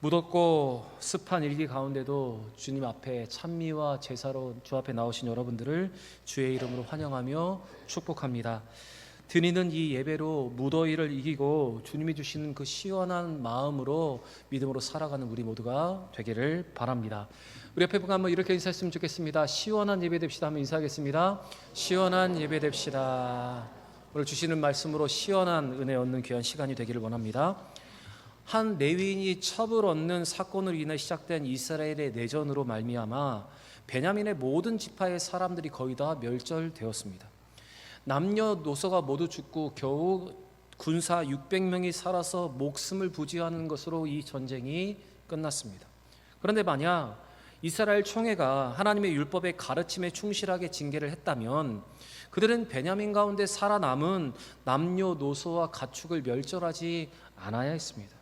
무덥고 습한 일기 가운데도 주님 앞에 찬미와 제사로 주 앞에 나오신 여러분들을 주의 이름으로 환영하며 축복합니다. 드리는 이 예배로 무더위를 이기고 주님이 주시는 그 시원한 마음으로 믿음으로 살아가는 우리 모두가 되기를 바랍니다. 우리 옆에 분과 한번 이렇게 인사했으면 좋겠습니다. 시원한 예배 됩시다. 한번 인사하겠습니다. 시원한 예배 됩시다. 오늘 주시는 말씀으로 시원한 은혜 얻는 귀한 시간이 되기를 원합니다. 한 레위인이 첩을 얻는 사건으로 인해 시작된 이스라엘의 내전으로 말미암아 베냐민의 모든 지파의 사람들이 거의 다 멸절되었습니다. 남녀노소가 모두 죽고 겨우 군사 600명이 살아서 목숨을 부지하는 것으로 이 전쟁이 끝났습니다. 그런데 만약 이스라엘 총회가 하나님의 율법의 가르침에 충실하게 징계를 했다면 그들은 베냐민 가운데 살아남은 남녀노소와 가축을 멸절하지 않아야 했습니다.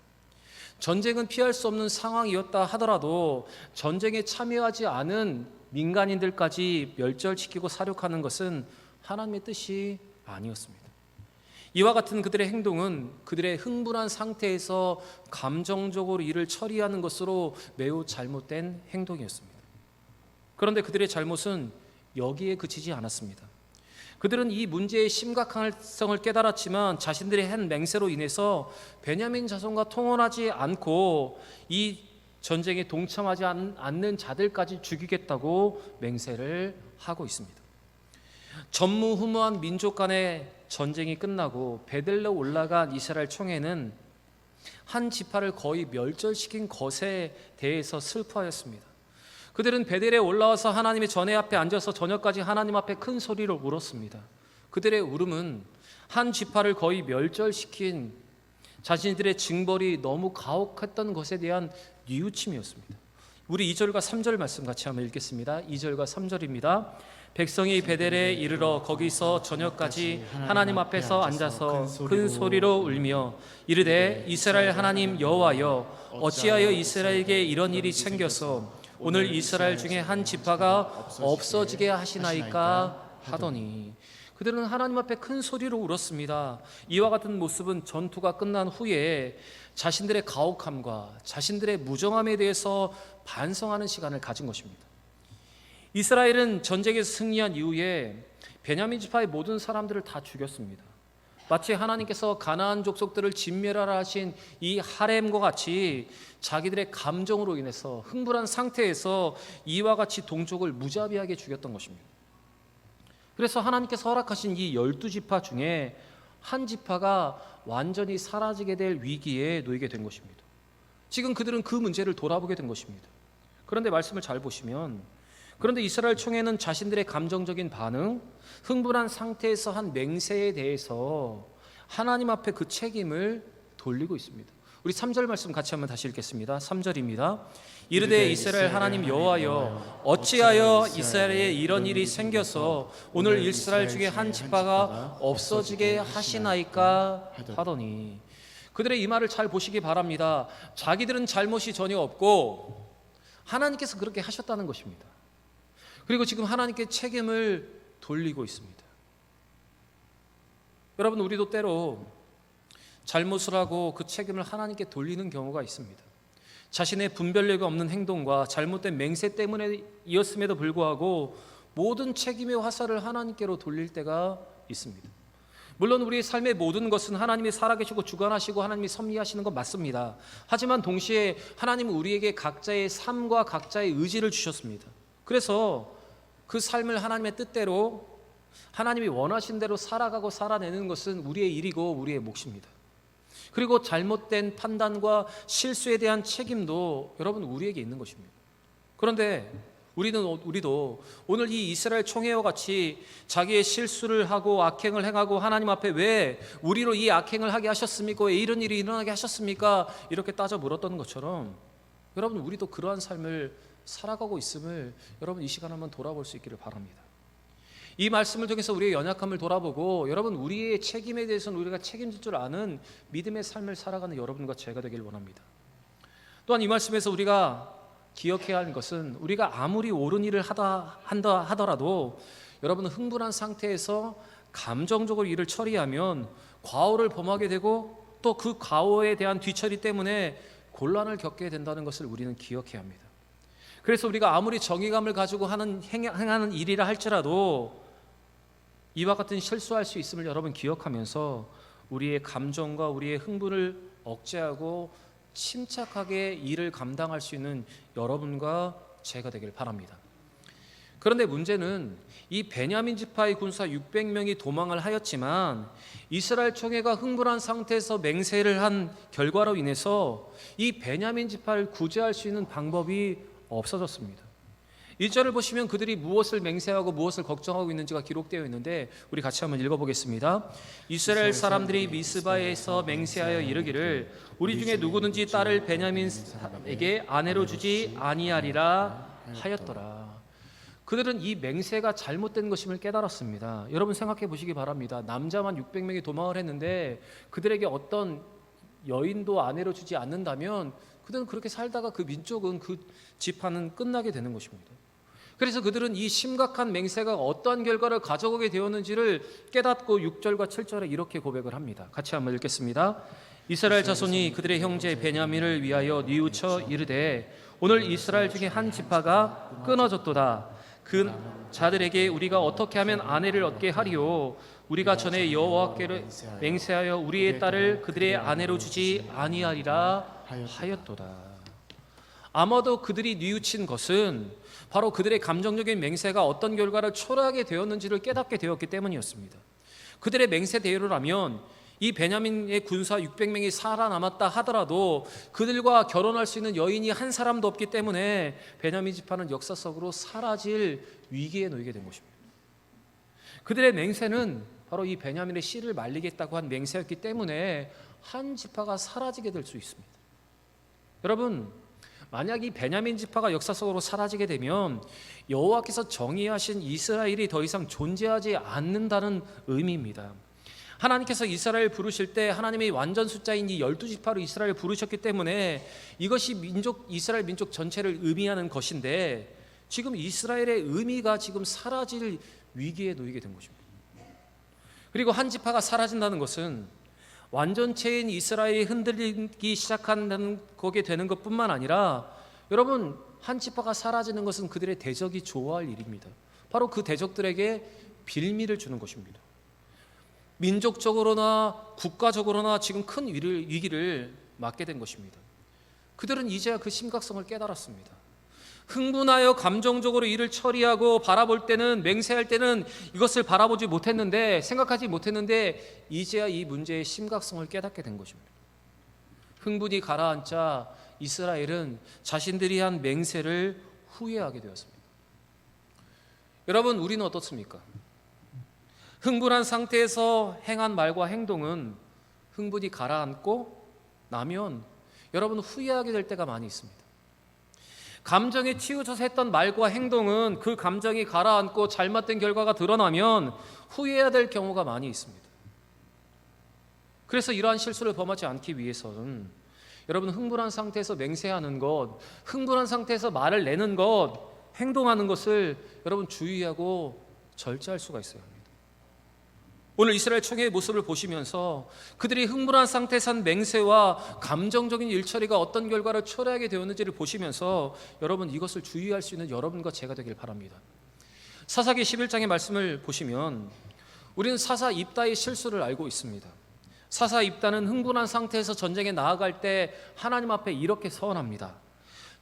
전쟁은 피할 수 없는 상황이었다 하더라도 전쟁에 참여하지 않은 민간인들까지 멸절시키고 사륙하는 것은 하나님의 뜻이 아니었습니다. 이와 같은 그들의 행동은 그들의 흥분한 상태에서 감정적으로 일을 처리하는 것으로 매우 잘못된 행동이었습니다. 그런데 그들의 잘못은 여기에 그치지 않았습니다. 그들은 이 문제의 심각성을 깨달았지만 자신들의 한 맹세로 인해서 베냐민 자손과 통혼하지 않고 이 전쟁에 동참하지 않는 자들까지 죽이겠다고 맹세를 하고 있습니다. 전무후무한 민족 간의 전쟁이 끝나고 베들레 올라간 이스라엘 총회는 한 지파를 거의 멸절시킨 것에 대해서 슬퍼하였습니다. 그들은 베델에 올라와서 하나님의 전회 앞에 앉아서 저녁까지 하나님 앞에 큰 소리로 울었습니다. 그들의 울음은 한 지파를 거의 멸절시킨 자신들의 징벌이 너무 가혹했던 것에 대한 뉘우침이었습니다. 우리 2절과 3절 말씀 같이 한번 읽겠습니다. 2절과 3절입니다. 백성이 베델에 이르러 거기서 저녁까지 하나님 앞에서 앉아서 큰 소리로 울며 이르되 이스라엘 하나님 여호와여 어찌하여 이스라엘에게 이런 일이 생겨서 오늘 이스라엘 중에 한 지파가 없어지게 하시나이까 하더니 그들은 하나님 앞에 큰 소리로 울었습니다. 이와 같은 모습은 전투가 끝난 후에 자신들의 가혹함과 자신들의 무정함에 대해서 반성하는 시간을 가진 것입니다. 이스라엘은 전쟁에서 승리한 이후에 베냐민 지파의 모든 사람들을 다 죽였습니다. 마치 하나님께서 가나안 족속들을 진멸하라 하신 이 하렘과 같이 자기들의 감정으로 인해서 흥분한 상태에서 이와 같이 동족을 무자비하게 죽였던 것입니다. 그래서 하나님께서 허락하신 이 12지파 중에 한 지파가 완전히 사라지게 될 위기에 놓이게 된 것입니다. 지금 그들은 그 문제를 돌아보게 된 것입니다. 그런데 말씀을 잘 보시면 그런데 이스라엘 총회는 자신들의 감정적인 반응, 흥분한 상태에서 한 맹세에 대해서 하나님 앞에 그 책임을 돌리고 있습니다. 우리 3절 말씀 같이 한번 다시 읽겠습니다. 3절입니다. 이르되 이스라엘 하나님 여호와여 어찌하여 이스라엘에 이런 일이 생겨서 오늘 이스라엘 중에 한 지파가 없어지게 하시나이까 하더니 그들의 이 말을 잘 보시기 바랍니다. 자기들은 잘못이 전혀 없고 하나님께서 그렇게 하셨다는 것입니다. 그리고 지금 하나님께 책임을 돌리고 있습니다. 여러분, 우리도 때로 잘못을 하고 그 책임을 하나님께 돌리는 경우가 있습니다. 자신의 분별력이 없는 행동과 잘못된 맹세 때문에 이었음에도 불구하고 모든 책임의 화살을 하나님께로 돌릴 때가 있습니다. 물론 우리의 삶의 모든 것은 하나님이 살아계시고 주관하시고 하나님이 섭리하시는 건 맞습니다. 하지만 동시에 하나님은 우리에게 각자의 삶과 각자의 의지를 주셨습니다. 그래서 그 삶을 하나님의 뜻대로 하나님이 원하신 대로 살아가고 살아내는 것은 우리의 일이고 우리의 몫입니다. 그리고 잘못된 판단과 실수에 대한 책임도 여러분 우리에게 있는 것입니다. 그런데 우리도 오늘 이 이스라엘 총회와 같이 자기의 실수를 하고 악행을 행하고 하나님 앞에 왜 우리로 이 악행을 하게 하셨습니까? 왜 이런 일이 일어나게 하셨습니까? 이렇게 따져 물었던 것처럼 여러분 우리도 그러한 삶을 살아가고 있음을 여러분 이 시간 한번 돌아볼 수 있기를 바랍니다. 이 말씀을 통해서 우리의 연약함을 돌아보고 여러분 우리의 책임에 대해서는 우리가 책임질 줄 아는 믿음의 삶을 살아가는 여러분과 제가 되길 원합니다. 또한 이 말씀에서 우리가 기억해야 하는 것은 우리가 아무리 옳은 일을 한다 하더라도 여러분 흥분한 상태에서 감정적으로 일을 처리하면 과오를 범하게 되고 또 그 과오에 대한 뒤처리 때문에 곤란을 겪게 된다는 것을 우리는 기억해야 합니다. 그래서 우리가 아무리 정의감을 가지고 행하는 일이라 할지라도 이와 같은 실수할 수 있음을 여러분 기억하면서 우리의 감정과 우리의 흥분을 억제하고 침착하게 일을 감당할 수 있는 여러분과 제가 되길 바랍니다. 그런데 문제는 이 베냐민 지파의 군사 600명이 도망을 하였지만 이스라엘 총회가 흥분한 상태에서 맹세를 한 결과로 인해서 이 베냐민 지파를 구제할 수 있는 방법이 없어졌습니다. 1절을 보시면 그들이 무엇을 맹세하고 무엇을 걱정하고 있는지가 기록되어 있는데 우리 같이 한번 읽어보겠습니다. 이스라엘 사람들이 미스바에서 맹세하여 이르기를 우리 중에 누구든지 딸을 베냐민에게 아내로 주지 아니하리라 하였더라. 그들은 이 맹세가 잘못된 것임을 깨달았습니다. 여러분 생각해 보시기 바랍니다. 남자만 600명이 도망을 했는데 그들에게 어떤 여인도 아내로 주지 않는다면 그들은 그렇게 살다가 그 민족은 그 지파는 끝나게 되는 것입니다. 그래서 그들은 이 심각한 맹세가 어떠한 결과를 가져오게 되었는지를 깨닫고 6절과 7절에 이렇게 고백을 합니다. 같이 한번 읽겠습니다. 이스라엘 자손이 그들의 형제 베냐민을 위하여 뉘우쳐 이르되 오늘 이스라엘 중에 한 지파가 끊어졌도다. 그 자들에게 우리가 어떻게 하면 아내를 얻게 하리요? 우리가 전에 여호와께를 맹세하여 우리의 딸을 그들의 아내로 주지 아니하리라 하였도다. 아마도 그들이 뉘우친 것은 바로 그들의 감정적인 맹세가 어떤 결과를 초래하게 되었는지를 깨닫게 되었기 때문이었습니다. 그들의 맹세대로라면 이 베냐민의 군사 600명이 살아남았다 하더라도 그들과 결혼할 수 있는 여인이 한 사람도 없기 때문에 베냐민 지파는 역사 속으로 사라질 위기에 놓이게 된 것입니다. 그들의 맹세는 바로 이 베냐민의 씨를 말리겠다고 한 맹세였기 때문에 한 지파가 사라지게 될 수 있습니다. 여러분, 만약 이 베냐민 지파가 역사 속으로 사라지게 되면 여호와께서 정의하신 이스라엘이 더 이상 존재하지 않는다는 의미입니다. 하나님께서 이스라엘 부르실 때 하나님의 완전 숫자인 이 12지파로 이스라엘 부르셨기 때문에 이것이 이스라엘 민족 전체를 의미하는 것인데 지금 이스라엘의 의미가 지금 사라질 위기에 놓이게 된 것입니다. 그리고 한 지파가 사라진다는 것은 완전체인 이스라엘이 흔들리기 시작하는 거게 되는 것뿐만 아니라 여러분 한 지파가 사라지는 것은 그들의 대적이 좋아할 일입니다. 바로 그 대적들에게 빌미를 주는 것입니다. 민족적으로나 국가적으로나 지금 큰 위기를 맞게 된 것입니다. 그들은 이제야 그 심각성을 깨달았습니다. 흥분하여 감정적으로 일을 처리하고 바라볼 때는 맹세할 때는 이것을 바라보지 못했는데 생각하지 못했는데 이제야 이 문제의 심각성을 깨닫게 된 것입니다. 흥분이 가라앉자 이스라엘은 자신들이 한 맹세를 후회하게 되었습니다. 여러분 우리는 어떻습니까? 흥분한 상태에서 행한 말과 행동은 흥분이 가라앉고 나면 여러분 후회하게 될 때가 많이 있습니다. 감정에 치우쳐서 했던 말과 행동은 그 감정이 가라앉고 잘못된 결과가 드러나면 후회해야 될 경우가 많이 있습니다. 그래서 이러한 실수를 범하지 않기 위해서는 여러분 흥분한 상태에서 맹세하는 것, 흥분한 상태에서 말을 내는 것, 행동하는 것을 여러분 주의하고 절제할 수가 있어야 합니다. 오늘 이스라엘 총회의 모습을 보시면서 그들이 흥분한 상태에서 한 맹세와 감정적인 일처리가 어떤 결과를 초래하게 되었는지를 보시면서 여러분 이것을 주의할 수 있는 여러분과 제가 되길 바랍니다. 사사기 11장의 말씀을 보시면 우리는 사사 입다의 실수를 알고 있습니다. 사사 입다는 흥분한 상태에서 전쟁에 나아갈 때 하나님 앞에 이렇게 서원합니다.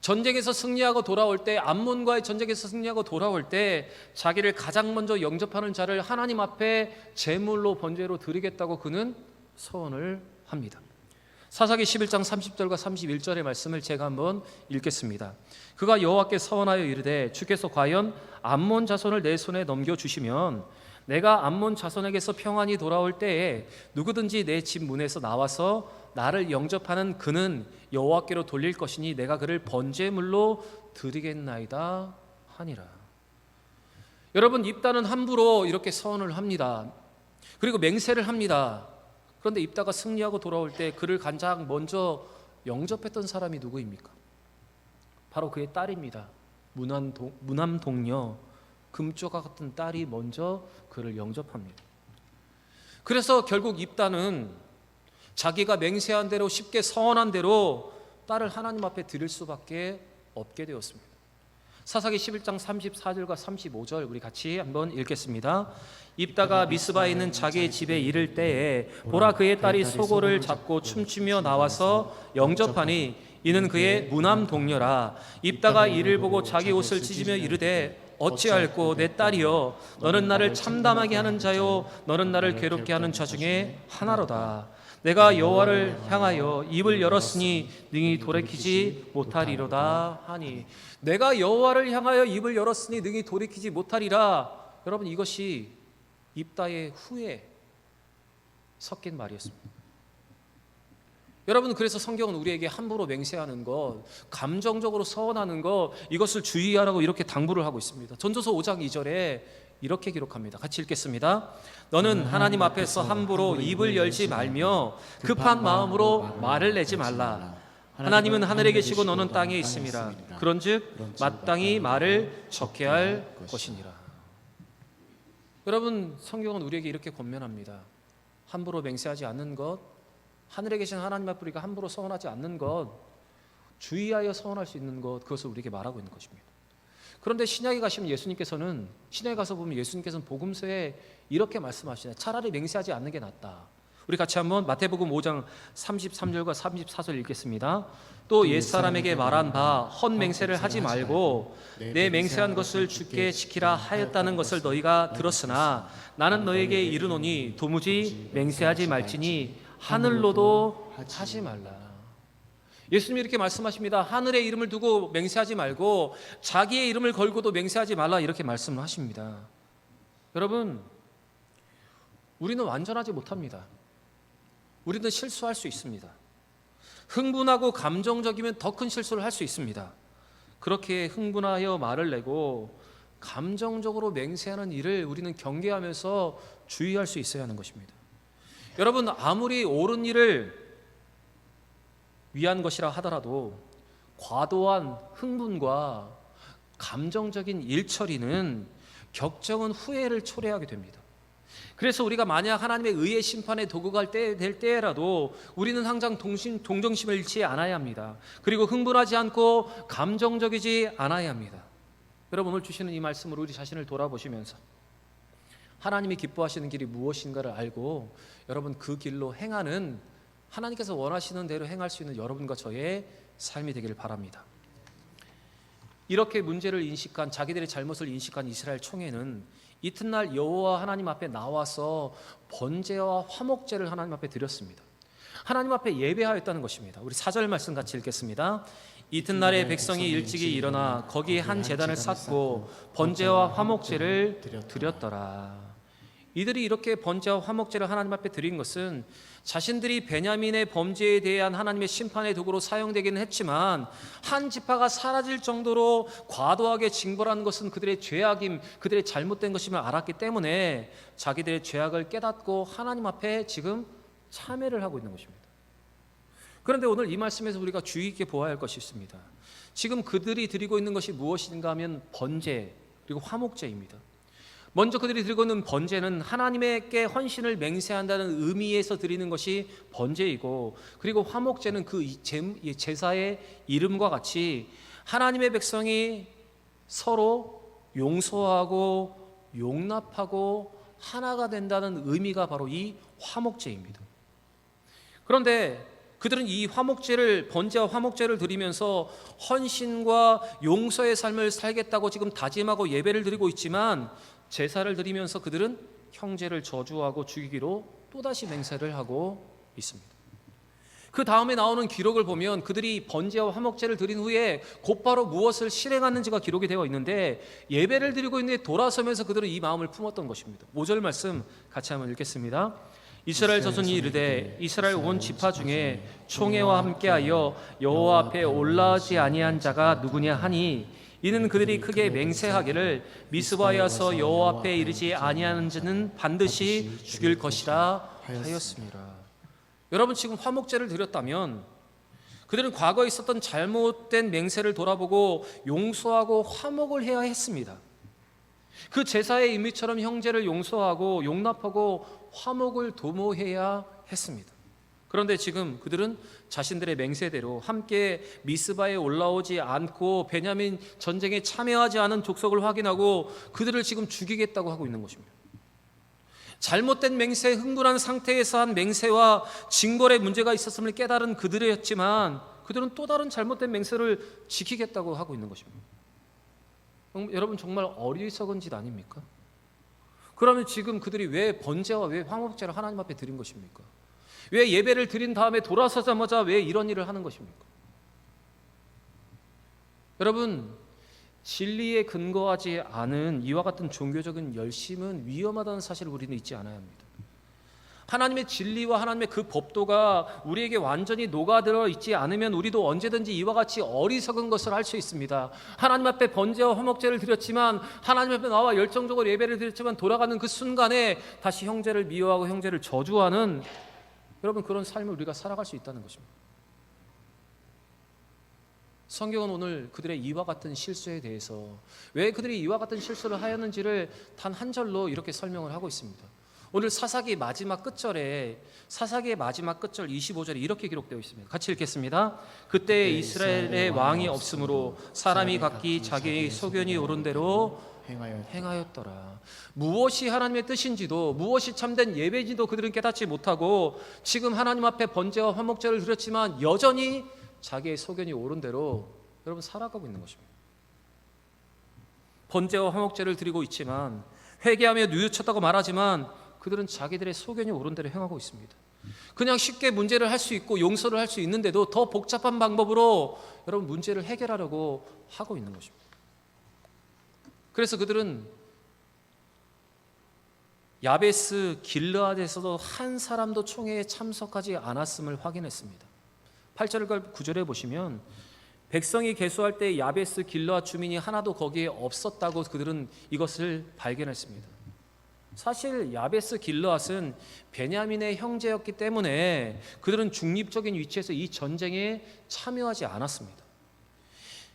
전쟁에서 승리하고 돌아올 때 암몬과의 전쟁에서 승리하고 돌아올 때 자기를 가장 먼저 영접하는 자를 하나님 앞에 제물로 번제로 드리겠다고 그는 서원을 합니다. 사사기 11장 30절과 31절의 말씀을 제가 한번 읽겠습니다. 그가 여호와께 서원하여 이르되 주께서 과연 암몬 자손을 내 손에 넘겨주시면 내가 암몬 자손에게서 평안히 돌아올 때에 누구든지 내 집 문에서 나와서 나를 영접하는 그는 여호와께로 돌릴 것이니 내가 그를 번제물로 드리겠나이다 하니라. 여러분 입다는 함부로 이렇게 서원을 합니다. 그리고 맹세를 합니다. 그런데 입다가 승리하고 돌아올 때 그를 가장 먼저 영접했던 사람이 누구입니까? 바로 그의 딸입니다. 무남 동녀 금조각 같은 딸이 먼저 그를 영접합니다. 그래서 결국 입다는 자기가 맹세한 대로 쉽게 서원한 대로 딸을 하나님 앞에 드릴 수밖에 없게 되었습니다. 사사기 11장 34절과 35절 우리 같이 한번 읽겠습니다. 입다가 미스바에 있는 자기의 집에 이를 때에 보라 그의 딸이 소고를 잡고 춤추며 나와서 영접하니 이는 그의 무남 동료라. 입다가 이를 보고 자기 옷을 찢으며 이르되 어찌할꼬 내 딸이여 너는 나를 참담하게 하는 자요 너는 나를 괴롭게 하는 자 중에 하나로다. 내가 여호와를 향하여 입을 열었으니 능히 돌이키지 못하리로다 하니, 내가 여호와를 향하여 입을 열었으니 능히 돌이키지 못하리라. 여러분, 이것이 입다의 후에 섞인 말이었습니다. 여러분, 그래서 성경은 우리에게 함부로 맹세하는 것, 감정적으로 서원하는 것, 이것을 주의하라고 이렇게 당부를 하고 있습니다. 전도서 5장 2절에 이렇게 기록합니다. 같이 읽겠습니다. 너는 하나님 앞에서 함부로 입을 열지 말며 급한 마음으로 말을 내지 말라. 하나님은 하늘에 계시고 너는 땅에 있음이라. 그런즉 마땅히 말을 적게 할 것이니라. 여러분, 성경은 우리에게 이렇게 권면합니다. 함부로 맹세하지 않는 것, 하늘에 계신 하나님 앞에 우리가 함부로 서원하지 않는 것, 주의하여 서원할 수 있는 것, 그것을 우리에게 말하고 있는 것입니다. 그런데 신약에 가시면 예수님께서는, 신약에 가서 보면 예수님께서는 복음서에 이렇게 말씀하시네요. 차라리 맹세하지 않는 게 낫다. 우리 같이 한번 마태복음 5장 33절과 34절 읽겠습니다. 또 옛사람에게 말한 바 헛맹세를 하지 말고 내 맹세한 것을 주께 지키라 하였다는 것을 너희가 들었으나 나는 너희에게 이르노니 도무지 맹세하지 말지니 하늘로도 하지 말라. 예수님이 이렇게 말씀하십니다. 하늘의 이름을 두고 맹세하지 말고 자기의 이름을 걸고도 맹세하지 말라, 이렇게 말씀을 하십니다. 여러분, 우리는 완전하지 못합니다. 우리는 실수할 수 있습니다. 흥분하고 감정적이면 더 큰 실수를 할 수 있습니다. 그렇게 흥분하여 말을 내고 감정적으로 맹세하는 일을 우리는 경계하면서 주의할 수 있어야 하는 것입니다. 여러분, 아무리 옳은 일을 위한 것이라 하더라도 과도한 흥분과 감정적인 일처리는 격정은 후회를 초래하게 됩니다. 그래서 우리가 만약 하나님의 의의 심판에 도구가 될 때라도 우리는 항상 동정심을 잃지 않아야 합니다. 그리고 흥분하지 않고 감정적이지 않아야 합니다. 여러분, 오늘 주시는 이 말씀으로 우리 자신을 돌아보시면서 하나님이 기뻐하시는 길이 무엇인가를 알고 여러분 그 길로 행하는, 하나님께서 원하시는 대로 행할 수 있는 여러분과 저의 삶이 되기를 바랍니다. 이렇게 문제를 인식한, 자기들의 잘못을 인식한 이스라엘 총회는 이튿날 여호와 하나님 앞에 나와서 번제와 화목제를 하나님 앞에 드렸습니다. 하나님 앞에 예배하였다는 것입니다. 우리 4절 말씀 같이 읽겠습니다. 이튿날에 백성이 일찍이 일어나 거기에 한 제단을 쌓고 번제와 화목제를 드렸더라. 이들이 이렇게 번제와 화목제를 하나님 앞에 드린 것은 자신들이 베냐민의 범죄에 대한 하나님의 심판의 도구로 사용되기는 했지만 한 지파가 사라질 정도로 과도하게 징벌하는 것은 그들의 죄악임, 그들의 잘못된 것임을 알았기 때문에 자기들의 죄악을 깨닫고 하나님 앞에 지금 참회를 하고 있는 것입니다. 그런데 오늘 이 말씀에서 우리가 주의 있게 보아야 할 것이 있습니다. 지금 그들이 드리고 있는 것이 무엇인가 하면 번제 그리고 화목제입니다. 먼저 그들이 드리고 있는 번제는 하나님께 헌신을 맹세한다는 의미에서 드리는 것이 번제이고, 그리고 화목제는 그 제사의 이름과 같이 하나님의 백성이 서로 용서하고 용납하고 하나가 된다는 의미가 바로 이 화목제입니다. 그런데 그들은 이 화목제를, 번제와 화목제를 드리면서 헌신과 용서의 삶을 살겠다고 지금 다짐하고 예배를 드리고 있지만 제사를 드리면서 그들은 형제를 저주하고 죽이기로 또다시 맹세를 하고 있습니다. 그 다음에 나오는 기록을 보면 그들이 번제와 화목제를 드린 후에 곧바로 무엇을 실행하는지가 기록이 되어 있는데, 예배를 드리고 있는데 돌아서면서 그들은 이 마음을 품었던 것입니다. 5절 말씀 같이 한번 읽겠습니다. 이스라엘 자손이 이르되 이스라엘 온 지파 중에 총회와 함께하여 여호와 앞에 올라오지 아니한 자가 누구냐 하니 이는 그들이 크게 맹세하기를 미스바에 와서 여호와 앞에 이르지 아니하는 자는 반드시 죽일 것이라 하였습니다. 여러분, 지금 화목제를 드렸다면 그들은 과거에 있었던 잘못된 맹세를 돌아보고 용서하고 화목을 해야 했습니다. 그 제사의 의미처럼 형제를 용서하고 용납하고 화목을 도모해야 했습니다. 그런데 지금 그들은 자신들의 맹세대로 함께 미스바에 올라오지 않고 베냐민 전쟁에 참여하지 않은 족속을 확인하고 그들을 지금 죽이겠다고 하고 있는 것입니다. 잘못된 맹세, 흥분한 상태에서 한 맹세와 징벌의 문제가 있었음을 깨달은 그들이었지만 그들은 또 다른 잘못된 맹세를 지키겠다고 하고 있는 것입니다. 여러분, 정말 어리석은 짓 아닙니까? 그러면 지금 그들이 왜 번제와 왜 화목제를 하나님 앞에 드린 것입니까? 왜 예배를 드린 다음에 돌아서자마자 왜 이런 일을 하는 것입니까? 여러분, 진리에 근거하지 않은 이와 같은 종교적인 열심은 위험하다는 사실을 우리는 잊지 않아야 합니다. 하나님의 진리와 하나님의 그 법도가 우리에게 완전히 녹아들어 있지 않으면 우리도 언제든지 이와 같이 어리석은 것을 할 수 있습니다. 하나님 앞에 번제와 화목제를 드렸지만, 하나님 앞에 나와 열정적으로 예배를 드렸지만 돌아가는 그 순간에 다시 형제를 미워하고 형제를 저주하는, 여러분, 그런 삶을 우리가 살아갈 수 있다는 것입니다. 성경은 오늘 그들의 이와 같은 실수에 대해서, 왜 그들이 이와 같은 실수를 하였는지를 단 한 절로 이렇게 설명을 하고 있습니다. 오늘 사사기의 마지막 끝절에, 사사기의 마지막 끝절 25절에 이렇게 기록되어 있습니다. 같이 읽겠습니다. 그때 이스라엘의 왕이 없으므로 사람이 각기 자기의 소견이 옳은 대로 행하였더라. 무엇이 하나님의 뜻인지도, 무엇이 참된 예배인지도 그들은 깨닫지 못하고 지금 하나님 앞에 번제와 화목제를 드렸지만 여전히 자기의 소견이 옳은 대로 여러분 살아가고 있는 것입니다. 번제와 화목제를 드리고 있지만, 회개하며 뉘우쳤다고 말하지만 그들은 자기들의 소견이 옳은 대로 행하고 있습니다. 그냥 쉽게 문제를 할 수 있고 용서를 할 수 있는데도 더 복잡한 방법으로 여러분 문제를 해결하려고 하고 있는 것입니다. 그래서 그들은 야베스 길르앗에서도 한 사람도 총회에 참석하지 않았음을 확인했습니다. 8절과 9절에 보시면 백성이 계수할 때 야베스 길르앗 주민이 하나도 거기에 없었다고 그들은 이것을 발견했습니다. 사실 야베스 길르앗은 베냐민의 형제였기 때문에 그들은 중립적인 위치에서 이 전쟁에 참여하지 않았습니다.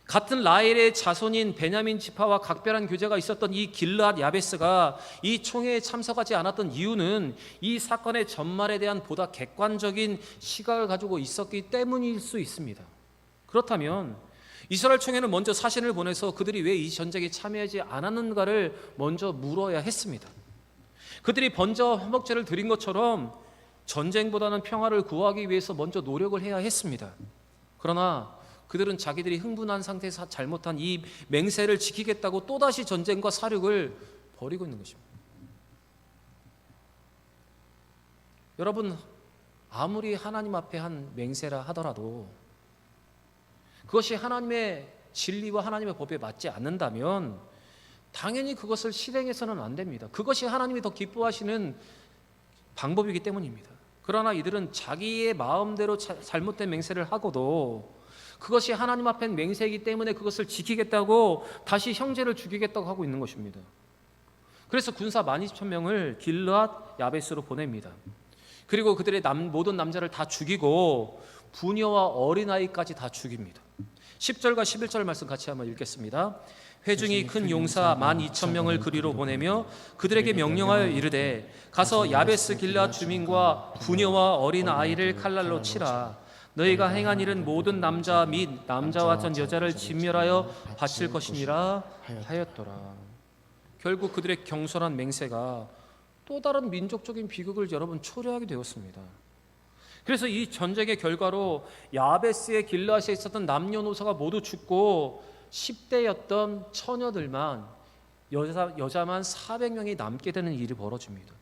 같은 라헬의 자손인 베냐민 지파와 각별한 교제가 있었던 이 길르앗 야베스가 이 총회에 참석하지 않았던 이유는 이 사건의 전말에 대한 보다 객관적인 시각을 가지고 있었기 때문일 수 있습니다. 그렇다면 이스라엘 총회는 먼저 사신을 보내서 그들이 왜 이 전쟁에 참여하지 않았는가를 먼저 물어야 했습니다. 그들이 번제와 화목제를 드린 것처럼 전쟁보다는 평화를 구하기 위해서 먼저 노력을 해야 했습니다. 그러나 그들은 자기들이 흥분한 상태에서 잘못한 이 맹세를 지키겠다고 또다시 전쟁과 사륙을 벌이고 있는 것입니다. 여러분, 아무리 하나님 앞에 한 맹세라 하더라도 그것이 하나님의 진리와 하나님의 법에 맞지 않는다면 당연히 그것을 실행해서는 안 됩니다. 그것이 하나님이 더 기뻐하시는 방법이기 때문입니다. 그러나 이들은 자기의 마음대로 잘못된 맹세를 하고도 그것이 하나님 앞엔 맹세이기 때문에 그것을 지키겠다고 다시 형제를 죽이겠다고 하고 있는 것입니다. 그래서 군사 12,000명을 길르앗 야베스로 보냅니다. 그리고 그들의 모든 남자를 다 죽이고 부녀와 어린아이까지 다 죽입니다. 10절과 11절 말씀 같이 한번 읽겠습니다. 회중이 큰 용사 12,000명을 그리로 보내며 그들에게 명령하여 이르되 가서 야베스 길르앗 주민과 부녀와 어린 아이를 칼날로 치라. 너희가 행한 일은 모든 남자 및 남자와 전 여자를 진멸하여 바칠 것이니라 하였더라. 결국 그들의 경솔한 맹세가 또 다른 민족적인 비극을 여러분 초래하게 되었습니다. 그래서 이 전쟁의 결과로 야베스의 길르앗에 있었던 남녀노소가 모두 죽고 10대였던 처녀들만 여자만 400명이 남게 되는 일이 벌어집니다.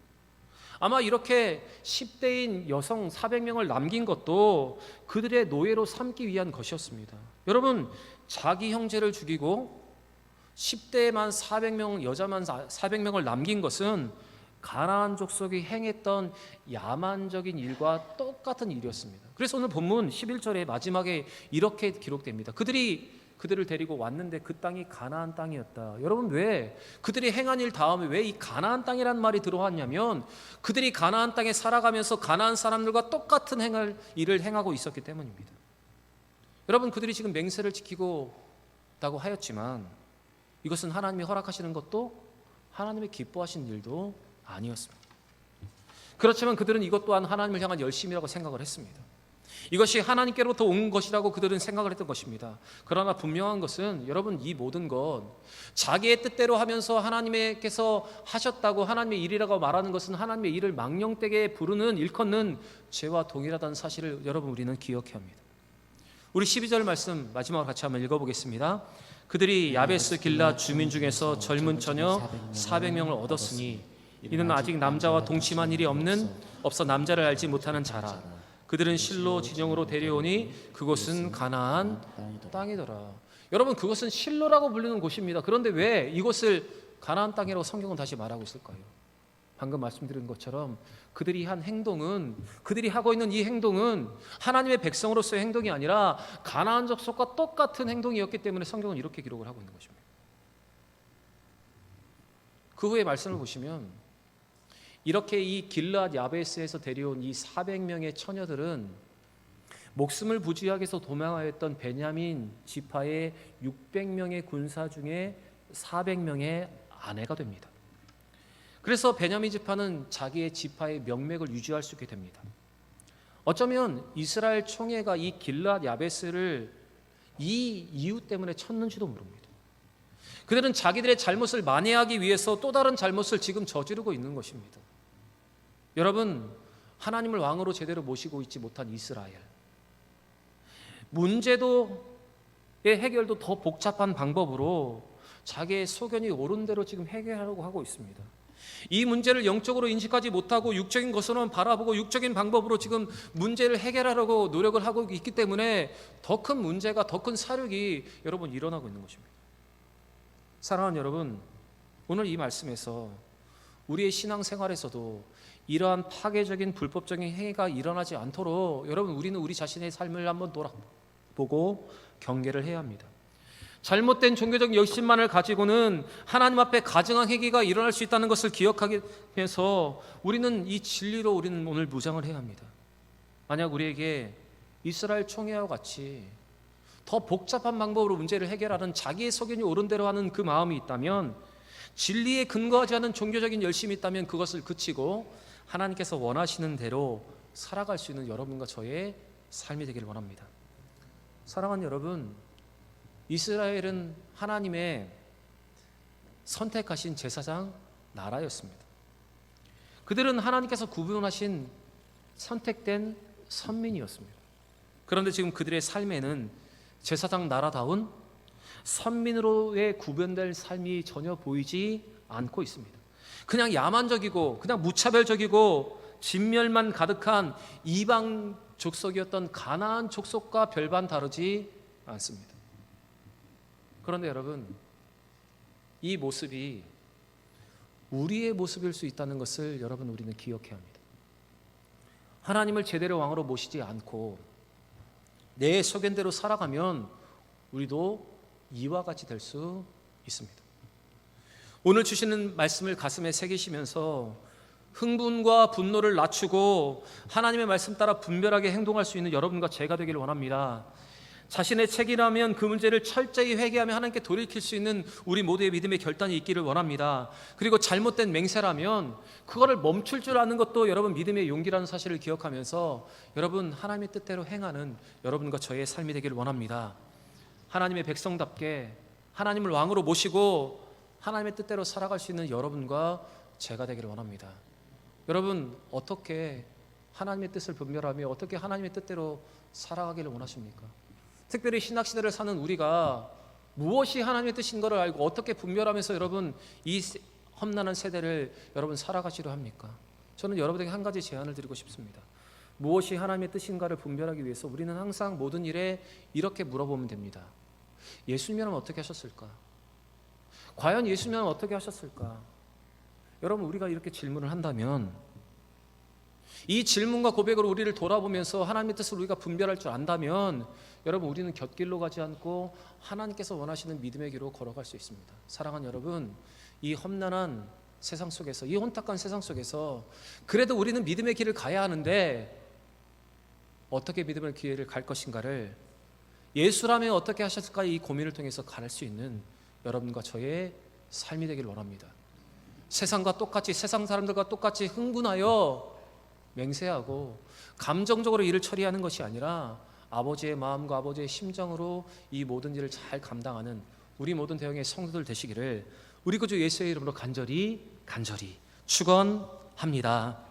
아마 이렇게 10대인 여성 400명을 남긴 것도 그들의 노예로 삼기 위한 것이었습니다. 여러분, 자기 형제를 죽이고 10대만 400명, 여자만 400명을 남긴 것은 가나안 족속이 행했던 야만적인 일과 똑같은 일이었습니다. 그래서 오늘 본문 11절의 마지막에 이렇게 기록됩니다. 그들을 데리고 왔는데 그 땅이 가나안 땅이었다. 여러분, 왜 그들이 행한 일 다음에 왜 이 가나안 땅이라는 말이 들어왔냐면 그들이 가나안 땅에 살아가면서 가나안 사람들과 똑같은 일을 행하고 있었기 때문입니다. 여러분, 그들이 지금 맹세를 지키고 있다고 하였지만 이것은 하나님이 허락하시는 것도 하나님의 기뻐하신 일도 아니었습니다. 그렇지만 그들은 이것 또한 하나님을 향한 열심이라고 생각을 했습니다. 이것이 하나님께로부터 온 것이라고 그들은 생각을 했던 것입니다. 그러나 분명한 것은 여러분, 이 모든 것 자기의 뜻대로 하면서 하나님께서 하셨다고 하나님의 일이라고 말하는 것은 하나님의 일을 망령되게 부르는 일컫는 죄와 동일하다는 사실을 여러분 우리는 기억해야 합니다. 우리 12절 말씀 마지막으로 같이 한번 읽어보겠습니다. 그들이 야베스 길라 주민 중에서 젊은 처녀 400명을 얻었으니 이는 아직 남자와 동침한 일이 없어 남자를 알지 못하는 자라. 그들은 실로 진영으로 데려오니 그곳은 가나안 땅이더라. 여러분, 그것은 실로라고 불리는 곳입니다. 그런데 왜 이곳을 가나안 땅이라고 성경은 다시 말하고 있을까요? 방금 말씀드린 것처럼 그들이 한 행동은, 그들이 하고 있는 이 행동은 하나님의 백성으로서의 행동이 아니라 가나안 족속과 똑같은 행동이었기 때문에 성경은 이렇게 기록을 하고 있는 것입니다. 그 후에 말씀을 보시면 이렇게 이 길르앗 야베스에서 데려온 이 400명의 처녀들은 목숨을 부지하기 위해서 도망하였던 베냐민 지파의 600명의 군사 중에 400명의 아내가 됩니다. 그래서 베냐민 지파는 자기의 지파의 명맥을 유지할 수 있게 됩니다. 어쩌면 이스라엘 총회가 이 길르앗 야베스를 이 이유 때문에 쳤는지도 모릅니다. 그들은 자기들의 잘못을 만회하기 위해서 또 다른 잘못을 지금 저지르고 있는 것입니다. 여러분, 하나님을 왕으로 제대로 모시고 있지 못한 이스라엘, 문제의 해결도 더 복잡한 방법으로 자기의 소견이 옳은 대로 지금 해결하려고 하고 있습니다. 이 문제를 영적으로 인식하지 못하고 육적인 것으로만 바라보고 육적인 방법으로 지금 문제를 해결하려고 노력을 하고 있기 때문에 더 큰 문제가, 더 큰 사륙이 여러분 일어나고 있는 것입니다. 사랑하는 여러분, 오늘 이 말씀에서 우리의 신앙생활에서도 이러한 파괴적인 불법적인 행위가 일어나지 않도록 여러분, 우리는 우리 자신의 삶을 한번 돌아보고 경계를 해야 합니다. 잘못된 종교적 열심만을 가지고는 하나님 앞에 가증한 행위가 일어날 수 있다는 것을 기억하기 위해서 우리는 이 진리로 우리는 오늘 무장을 해야 합니다. 만약 우리에게 이스라엘 총회와 같이 더 복잡한 방법으로 문제를 해결하는 자기의 소견이 옳은 대로 하는 그 마음이 있다면, 진리에 근거하지 않은 종교적인 열심이 있다면 그것을 그치고 하나님께서 원하시는 대로 살아갈 수 있는 여러분과 저의 삶이 되기를 원합니다. 사랑하는 여러분, 이스라엘은 하나님의 선택하신 제사장 나라였습니다. 그들은 하나님께서 구분하신 선택된 선민이었습니다. 그런데 지금 그들의 삶에는 제사장 나라다운 선민으로의 구별될 삶이 전혀 보이지 않고 있습니다. 그냥 야만적이고 그냥 무차별적이고 진멸만 가득한 이방 족속이었던 가나안 족속과 별반 다르지 않습니다. 그런데 여러분, 이 모습이 우리의 모습일 수 있다는 것을 여러분 우리는 기억해야 합니다. 하나님을 제대로 왕으로 모시지 않고 내 소견대로 살아가면 우리도 이와 같이 될 수 있습니다. 오늘 주시는 말씀을 가슴에 새기시면서 흥분과 분노를 낮추고 하나님의 말씀 따라 분별하게 행동할 수 있는 여러분과 제가 되기를 원합니다. 자신의 책이라면 그 문제를 철저히 회개하며 하나님께 돌이킬 수 있는 우리 모두의 믿음의 결단이 있기를 원합니다. 그리고 잘못된 맹세라면 그거를 멈출 줄 아는 것도 여러분 믿음의 용기라는 사실을 기억하면서 여러분 하나님의 뜻대로 행하는 여러분과 저의 삶이 되기를 원합니다. 하나님의 백성답게 하나님을 왕으로 모시고 하나님의 뜻대로 살아갈 수 있는 여러분과 제가 되기를 원합니다. 여러분, 어떻게 하나님의 뜻을 분별하며 어떻게 하나님의 뜻대로 살아가기를 원하십니까? 특별히 신학시대를 사는 우리가 무엇이 하나님의 뜻인 것을 알고 어떻게 분별하면서 여러분 이 험난한 세대를 여러분 살아가시려 합니까? 저는 여러분에게 한 가지 제안을 드리고 싶습니다. 무엇이 하나님의 뜻인가를 분별하기 위해서 우리는 항상 모든 일에 이렇게 물어보면 됩니다. 예수님은 어떻게 하셨을까? 과연 예수님은 어떻게 하셨을까? 여러분, 우리가 이렇게 질문을 한다면 이 질문과 고백으로 우리를 돌아보면서 하나님의 뜻을 우리가 분별할 줄 안다면 여러분, 우리는 곁길로 가지 않고 하나님께서 원하시는 믿음의 길로 걸어갈 수 있습니다. 사랑하는 여러분, 이 험난한 세상 속에서, 이 혼탁한 세상 속에서 그래도 우리는 믿음의 길을 가야 하는데 어떻게 믿음의 길을 갈 것인가를 예수라면 어떻게 하셨을까, 이 고민을 통해서 갈 수 있는 여러분과 저의 삶이 되기를 원합니다. 세상과 똑같이, 세상 사람들과 똑같이 흥분하여 맹세하고 감정적으로 일을 처리하는 것이 아니라 아버지의 마음과 아버지의 심정으로 이 모든 일을 잘 감당하는 우리 모든 대형의 성도들 되시기를 우리 구주 예수의 이름으로 간절히 축원합니다.